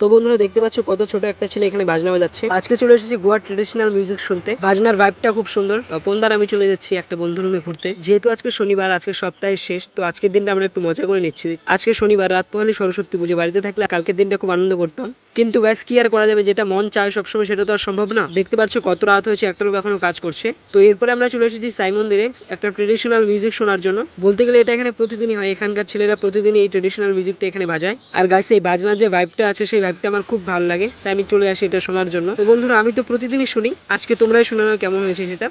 তো বন্ধুরা দেখতে পাচ্ছ কত ছোট একটা ছেলে এখানে বাজনা বাজাচ্ছে। আজকে চলে এসেছি গোয়া ট্রেডিশনাল মিউজিক শুনতে। বাজনার ভাইবটা খুব সুন্দর। তপনদার আমি চলে যাচ্ছি একটা বন্ধু রুমে ঘুরতে। যেহেতু আজকে শনিবার, আজকে সপ্তাহের শেষ, তো আজকের দিনটা আমরা একটু মজা করে নিচ্ছি। আজকে শনিবার, রাত পোহালে সরস্বতী পুজো। বাড়িতে থাকলে কালকের দিনটা খুব আনন্দ করতাম, কিন্তু ব্যাস কি আর করা যাবে, যেটা মন চায় সবসময় সেটা তো আর সম্ভব না। দেখতে পাচ্ছ কত রাত হয়েছে, একটা লোক এখনো কাজ করছে। তো এরপরে আমরা চলে এসেছি সাই মন্দিরে একটা ট্রেডিশনাল মিউজিক শোনার জন্য। বলতে গেলে এটা এখানে প্রতিদিনই হয়। এখানকার ছেলেরা প্রতিদিনই এই ট্রেডিশনাল মিউজিকটা এখানে বাজায়। আর গাইস এই বাজনার যে ভাইবটা আছে সেই ভাইবটা আমার খুব ভালো লাগে, তাই আমি চলে আসি এটা শোনার জন্য। তো বন্ধুরা আমি তো প্রতিদিনই শুনি, আজকে তোমরাই শোনানো কেমন হয়েছে সেটা।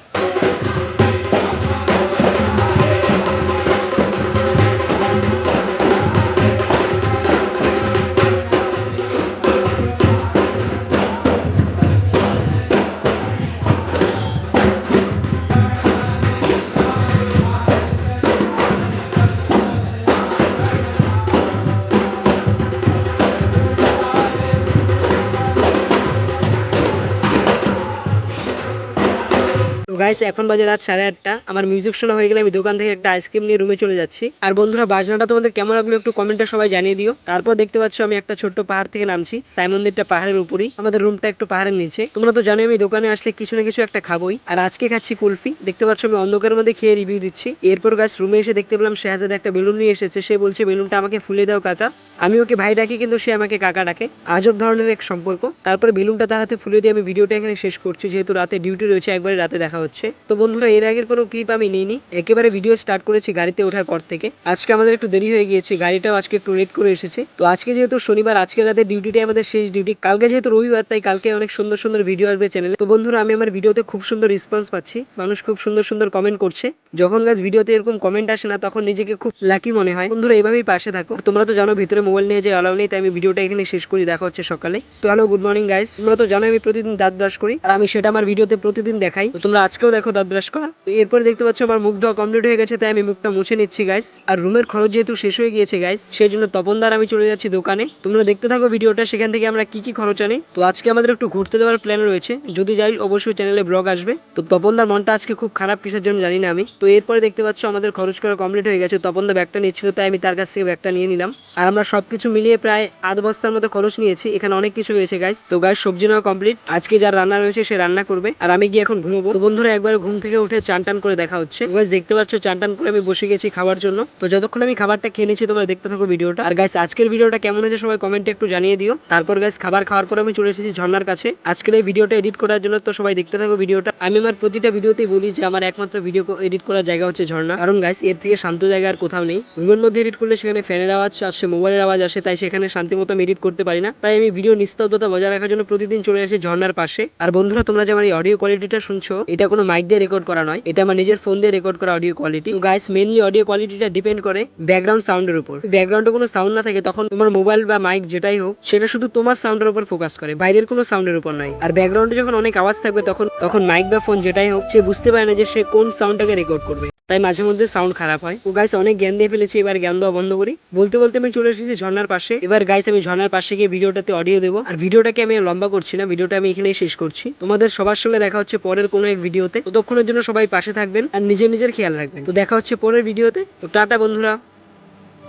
তো গাইস এখন বাজে রাত 8:30। আমার মিউজিক শোনা হয়ে গেলে আমি দোকান থেকে একটা আইসক্রিম নিয়ে রুমে চলে যাচ্ছি। আর বন্ধুরা বাজনাটা তোমাদের কেমন লাগলো একটু কমেন্টে সবাই জানিয়ে দিও। তারপর দেখতে পাচ্ছ আমি একটা ছোট্ট পাহাড় থেকে নামছি। সাই মন্দিরটা পাহাড়ের উপরেই, আমাদের রুমটা একটু পাহাড়ের নিচে। তোমরা তো জানো আমি দোকানে আসলে কিছু না কিছু একটা খাবোই, আর আজকে খাচ্ছি কুলফি। দেখতে পাচ্ছ আমি অন্ধকারের মধ্যে খেয়ে রিভিউ দিচ্ছি। এরপর গাছ রুমে এসে দেখতে পেলাম শেহজাদ একটা বেলুন নিয়ে এসেছে। সে বলছে বেলুনটা আমাকে ফুলে দাও কাকা। আমি ওকে ভাই ডাকি কিন্তু সে আমাকে কাকা ডাকে। আজব ধরনের এক সম্পর্ক। তারপরে বেলুনটা তার হাতে ফুলে দিয়ে আমি ভিডিওটা এখানে শেষ করছি, যেহেতু রাতে ডিউটি রয়েছে, একবারে রাতে দেখা হচ্ছে। তো বন্ধুরা এর আগের কোনো ক্লিপ আমি নিইনি, একেবারে ভিডিও স্টার্ট করেছি গাড়িতে ওঠার পর থেকে। আজকে আমাদের একটু দেরি হয়ে গিয়েছে, গাড়িটাও আজকে একটু লেট করে এসেছে। তো আজকে যেহেতু শনিবার, আজকে রাতে ডিউটিটাই আমাদের শেষ ডিউটি। কালকে যেহেতু রবিবার, তাই কালকে অনেক সুন্দর সুন্দর ভিডিও আসবে চ্যানেলে। তো বন্ধুরা আমি আমার ভিডিওতে খুব সুন্দর রেসপন্স পাচ্ছি, মানুষ খুব সুন্দর সুন্দর কমেন্ট করছে। যখন গাছ ভিডিওতে এরকম কমেন্ট আসে না, তখন নিজেকে খুব লাকি মনে হয়। বন্ধুরা এইভাবেই পাশে থাকো। তোমরা তো জানো ভিতরে মোবাইল নিয়ে যে অ্যালাউ নেই, তাই আমি ভিডিওটা এখানে শেষ করি। দেখা হচ্ছে সকালে। তো হ্যালো, গুড মর্নিং গাইস। তোমরা তো জানো আমি প্রতিদিন দাঁত ব্রাশ করি, আর আমি সেটা আমার ভিডিওতে প্রতিদিন দেখাই। তো তোমরা আজকেও দেখো দাঁত ব্রাশ করা। তো এরপরে দেখতে পাচ্ছ আমার মুখ ধোয়া কমপ্লিট হয়ে গেছে, তাই আমি মুখটা মুছে নিচ্ছি গাইস। আর রুমের খরচ যেহেতু শেষ হয়ে গিয়েছে গাইস, সেই জন্য তপনদার আমি চলে যাচ্ছি দোকানে। তোমরা দেখতে থাকো ভিডিওটা, সেখান থেকে আমরা কি কি খরচ আনি। তো আজকে আমাদের একটু ঘুরতে যাওয়ার প্ল্যান রয়েছে, যদি যাই অবশ্যই চ্যানেলে ব্লগ আসবে। তো তপনদার মনটা আজকে খুব খারাপ, কিসের জন্য জানি না আমি। তো এরপরে দেখতে পাচ্ছ আমাদের খরচ করা কমপ্লিট হয়ে গেছে। তপনদা ব্যাগটা নিচ্ছিল, তাই আমি তার কাছ থেকে ব্যাগটা নিয়ে নিলাম। আর আমরা সবকিছু মিলিয়ে প্রায় 8 বস্তার মতো খরচ নিয়েছি। এখানে অনেক কিছু রয়েছে গাইস। তো গাইস সবজি নেওয়া কমপ্লিট, আজকে যার রান্না রয়েছে সে রান্না করবে, আর আমি গিয়ে এখন ঘুমবো। তো বন্ধুরা একবার ঘুম থেকে উঠে চান টান করে দেখা হচ্ছে। গাইস দেখতে পাচ্ছ চান টান করে আমি বসে গেছি খাবার জন্য। তো যতক্ষণ আমি খাবারটা খেয়ে নিচ্ছি তোমরা দেখতে থাকো ভিডিওটা। আর গাইস আজকের ভিডিওটা কেমন হয়েছে সবাই কমেন্টে একটু জানিয়ে দিও। তারপর গাইস খাবার খাওয়ার পর আমি চলে এসেছি ঝর্ণার কাছে আজকের এই ভিডিওটা এডিট করার জন্য। তো সবাই দেখতে থাকো ভিডিওটা। আমি আমার প্রতিটা ভিডিওতেই বলি যে আমার একমাত্র ভিডিও এডিট করার জায়গা হচ্ছে ঝর্ণা, কারণ গাইস এর থেকে শান্ত জায়গা আর কোথাও নেই। রুমের মধ্যে এডিট করলে সেখানে ফ্যানের আওয়াজ আসে, মোবাইলের আওয়াজ আসে, তাই সেখানে শান্তি মতো আমি এডিট করতে পারি না। তাই আমি ভিডিও নিস্তব্ধতা বজায় রাখার জন্য প্রতিদিন চলে আসি ঝর্ণার পাশে। আর বন্ধুরা তোমরা যে আমার এই অডিও কোয়ালিটিটা শুনছো, এটা কোনো মাইক দিয়ে রেকর্ড করা নয়, এটা আমার নিজের ফোন দিয়ে রেকর্ড করা অডিও কোয়ালিটি। তো গাইস মেইনলি অডিও কোয়ালিটিটা ডিপেন্ড করে ব্যাকগ্রাউন্ড সাউন্ডের উপর। ব্যাকগ্রাউন্ডে কোনো সাউন্ড না থাকে তখন তোমার মোবাইল বা মাইক যেটাই হোক সেটা শুধু তোমার সাউন্ডের উপর ফোকাস করে, বাইরের কোনো সাউন্ডের উপর নয়। আর ব্যাকগ্রাউন্ডে যখন অনেক আওয়াজ থাকবে তখন তখন মাইক বা ফোন যেটাই হোক সে বুঝতে পারে না যে সে কোন সাউন্ডটাকে রেকর্ড করবে, তাই মাঝে মধ্যে সাউন্ড খারাপ হয়। তো গাইস অনেক জ্ঞান দিয়ে ফেলেছি, এবার জ্ঞান দেওয়া বন্ধ করি। বলতে বলতে আমি চলে এসেছি ঝর্ণার পাশে। এবার গাইস আমি ঝর্ণার পাশে গিয়ে ভিডিওটাতে অডিও দেবো। আর ভিডিওটাকে আমি লম্বা করছি না, ভিডিওটা আমি এখানেই শেষ করছি। তোমাদের সবার সঙ্গে দেখা হচ্ছে পরের কোনো এক ভিডিওতে। ততক্ষণের জন্য সবাই পাশে থাকবেন আর নিজের নিজের খেয়াল রাখবেন। তো দেখা হচ্ছে পরের ভিডিওতে। তো টাটা বন্ধুরা।